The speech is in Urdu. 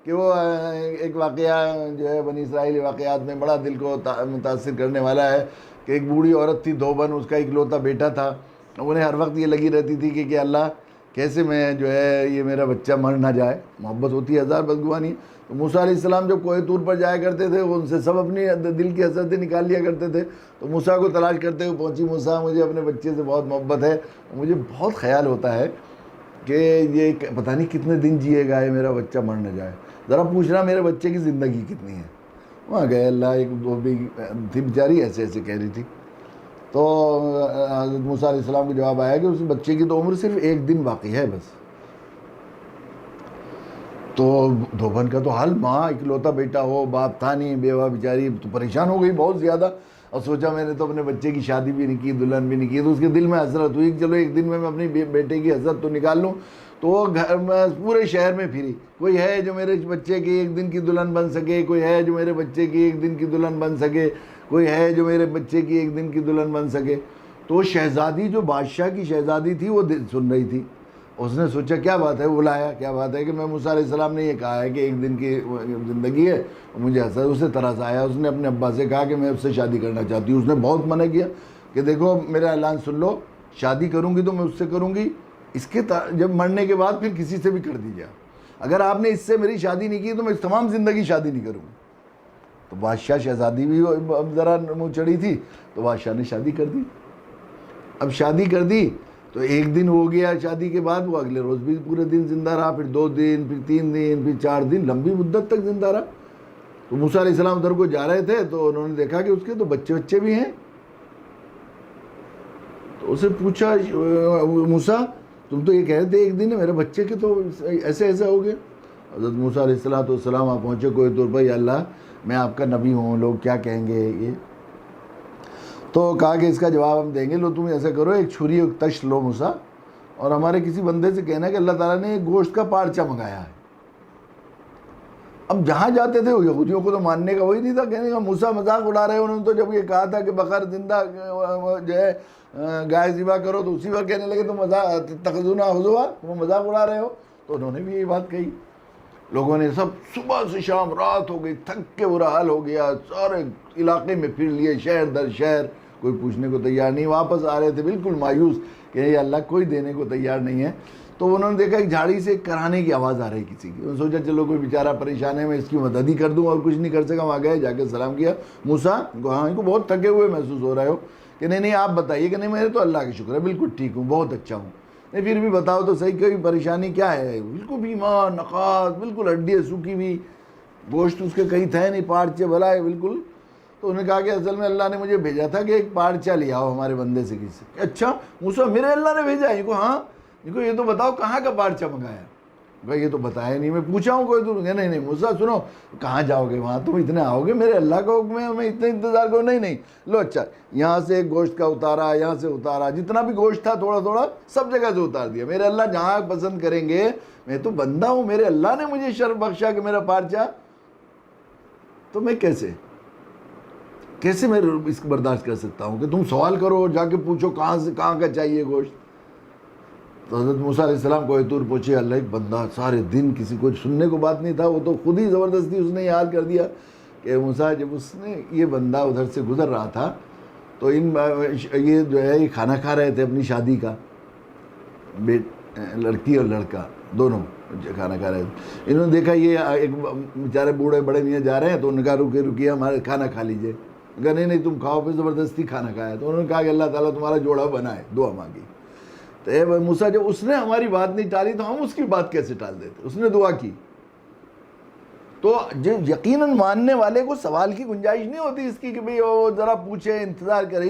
کہ وہ ایک واقعہ جو ہے بنی اسرائیلی واقعات میں بڑا دل کو متاثر کرنے والا ہے کہ ایک بوڑھی عورت تھی دھوبن، اس کا اکلوتا بیٹا تھا. انہیں ہر وقت یہ لگی رہتی تھی کہ اللہ کیسے میں جو ہے یہ میرا بچہ مر نہ جائے. محبت ہوتی ہے ہزار بدگمانی. تو موسیٰ علیہ السلام جب کوہ طور پر جایا کرتے تھے وہ ان سے سب اپنی دل کی حسرتیں نکال لیا کرتے تھے. تو موسیٰ کو تلاش کرتے ہوئے پہنچی، موسیٰ مجھے اپنے بچے سے بہت محبت ہے، مجھے بہت خیال ہوتا ہے کہ یہ پتہ نہیں کتنے دن جیے گا یہ میرا بچہ مر نہ جائے، ذرا پوچھنا میرے بچے کی زندگی کتنی ہے. وہاں گئے، اللہ ایک وہ بھی تھی بیچاری ایسے ایسے کہہ رہی تھی. تو حضرت موسیٰ علیہ السلام کو جواب آیا کہ اس بچے کی تو عمر صرف 1 دن باقی ہے بس. تو دھوبن کا تو حال، ماں اکلوتا بیٹا ہو، باپ تھا نہیں، بیوہ بیچاری تو پریشان ہو گئی بہت زیادہ، اور سوچا میں نے تو اپنے بچے کی شادی بھی نہیں کی، دلہن بھی نہیں کی. تو اس کے دل میں حسرت ہوئی کہ چلو ایک دن میں اپنی بیٹے کی حسرت تو نکال لوں. تو وہ گھر میں پورے شہر میں پھری، کوئی ہے جو میرے بچے کی 1 دن کی دلہن بن سکے، کوئی ہے جو میرے بچے کی 1 دن کی دلہن بن سکے، کوئی ہے جو میرے بچے کی 1 دن کی دلہن بن سکے. تو شہزادی جو بادشاہ کی شہزادی تھی وہ سن رہی تھی. اس نے سوچا کیا بات ہے، بلایا، کیا بات ہے کہ میں موسیٰ علیہ السلام نے یہ کہا ہے کہ 1 دن کی زندگی ہے، مجھے حسد اسے طرح آیا. اس نے اپنے ابا سے کہا کہ میں اس سے شادی کرنا چاہتی ہوں. اس نے بہت منع کیا کہ دیکھو میرا اعلان سن لو، شادی کروں گی تو میں اس سے کروں گی، اس کے جب مرنے کے بعد پھر کسی سے بھی کر دیجیے. اگر آپ نے اس سے میری شادی نہیں کی تو میں تمام زندگی شادی نہیں کروں گی. تو بادشاہ شہزادی بھی ذرا منہ چڑھی تھی، تو بادشاہ نے شادی کر دی. اب شادی کر دی تو 1 دن ہو گیا شادی کے بعد، وہ اگلے روز بھی پورے دن زندہ رہا، پھر 2 دن، پھر 3 دن، پھر 4 دن، لمبی مدت تک زندہ رہا. تو موسیٰ علیہ السلام ادھر کو جا رہے تھے تو انہوں نے دیکھا کہ اس کے تو بچے بھی ہیں. تو اسے پوچھا موسیٰ تم تو یہ کہہ رہے تھے 1 دن ہے، میرے بچے کے تو ایسے ایسے ہو گئے. حضرت موسیٰ علیہ السلام آپ پہنچے کوہ طور پر، یا اللہ میں آپ کا نبی ہوں، لوگ کیا کہیں گے یہ. تو کہا کہ اس کا جواب ہم دیں گے. لو تم ایسا کرو، ایک چھری ایک تش لو موسیٰ، اور ہمارے کسی بندے سے کہنا کہ اللہ تعالیٰ نے ایک گوشت کا پارچہ منگایا ہے. اب جہاں جاتے تھے یہودیوں کو تو ماننے کا وہی نہیں تھا، کہنے کا موسیٰ مذاق اڑا رہے. انہوں نے تو جب یہ کہا تھا کہ بقر زندہ جو ہے گائے ذبح کرو تو اسی وقت کہنے لگے تم مذاق تخذونا ہزوا، تم مذاق اڑا رہے ہو. تو انہوں نے بھی یہی بات کہی. لوگوں نے سب صبح سے شام، رات ہو گئی، تھک کے برا حال ہو گیا، سارے علاقے میں پھر لیے، شہر در شہر، کوئی پوچھنے کو تیار نہیں. واپس آ رہے تھے بالکل مایوس کہ یہ اللہ کوئی دینے کو تیار نہیں ہے. تو انہوں نے دیکھا ایک جھاڑی سے کرانے کی آواز آ رہی کسی کی. انہوں نے سوچا چلو کوئی بیچارہ پریشان ہے، میں اس کی مدد ہی کر دوں، اور کچھ نہیں کر سکا. وہاں گئے، جا کے سلام کیا. موسیٰ ہاں ان کو بہت تھکے ہوئے محسوس ہو رہے ہو کہ نہیں آپ بتائیے. کہ نہیں میرے تو اللہ کا شکر ہے بالکل ٹھیک ہوں، بہت اچھا ہوں. نہیں پھر بھی بتاؤ تو صحیح کوئی پریشانی کیا ہے. بالکل بیمار، نقاص، بالکل ہڈیاں سوکھی ہوئی، گوشت اس کے کہیں تھے نہیں، پارچے بھلا ہے بالکل. تو انہوں نے کہا کہ اصل میں اللہ نے مجھے بھیجا تھا کہ ایک پارچہ لے آؤ ہمارے بندے سے کسی سے. اچھا موسیٰ میرے اللہ نے بھیجا ہے؟ ان کو ہاں. ان کو یہ تو بتاؤ کہاں کا پارچہ منگایا. بھائی یہ تو بتایا نہیں، میں پوچھا ہوں کوئی تو نہیں موسیٰ سنو، کہاں جاؤ گے وہاں تم اتنے آؤ گے، میرے اللہ کا حکم ہے میں اتنے انتظار کروں. نہیں لو اچھا یہاں سے ایک گوشت کا اتارا، یہاں سے اتارا، جتنا بھی گوشت تھا تھوڑا تھوڑا سب جگہ سے اتار دیا. میرے اللہ جہاں پسند کریں گے، میں تو بندہ ہوں، میرے اللہ نے مجھے شرف بخشا کہ میرا پارچہ، تو میں کیسے میں اس کو برداشت کر سکتا ہوں کہ تم سوال کرو، جا کے پوچھو کہاں سے کہاں کا چاہیے گوشت. تو حضرت موسیٰ علیہ السلام کوہ طور پہنچے. اللہ ایک بندہ سارے دن کسی کو سننے کو بات نہیں تھا، وہ تو خود ہی زبردستی اس نے یہ حال کر دیا کہ موسیٰ جب اس نے یہ بندہ ادھر سے گزر رہا تھا تو یہ جو ہے یہ کھانا کھا رہے تھے اپنی شادی کا، لڑکی اور لڑکا دونوں کھانا کھا رہے تھے. انہوں نے دیکھا یہ ایک بیچارے بوڑھے بڑے میاں جا رہے ہیں، تو انہوں نے کہا رکیے ہمارے کھانا کھا لیجئے. کہا نہیں تم کھاؤ، پھر زبردستی کھانا کھایا. تو انہوں نے کہا کہ اللہ تعالیٰ تمہارا جوڑا بنائے، دعا مانگی. تو اے موسیٰ جب اس نے ہماری بات نہیں ٹالی تو ہم اس کی بات کیسے ٹال دیتے. اس نے دعا کی. تو جو یقیناً ماننے والے کو سوال کی گنجائش نہیں ہوتی اس کی کہ بھئی وہ ذرا پوچھے، انتظار کرے.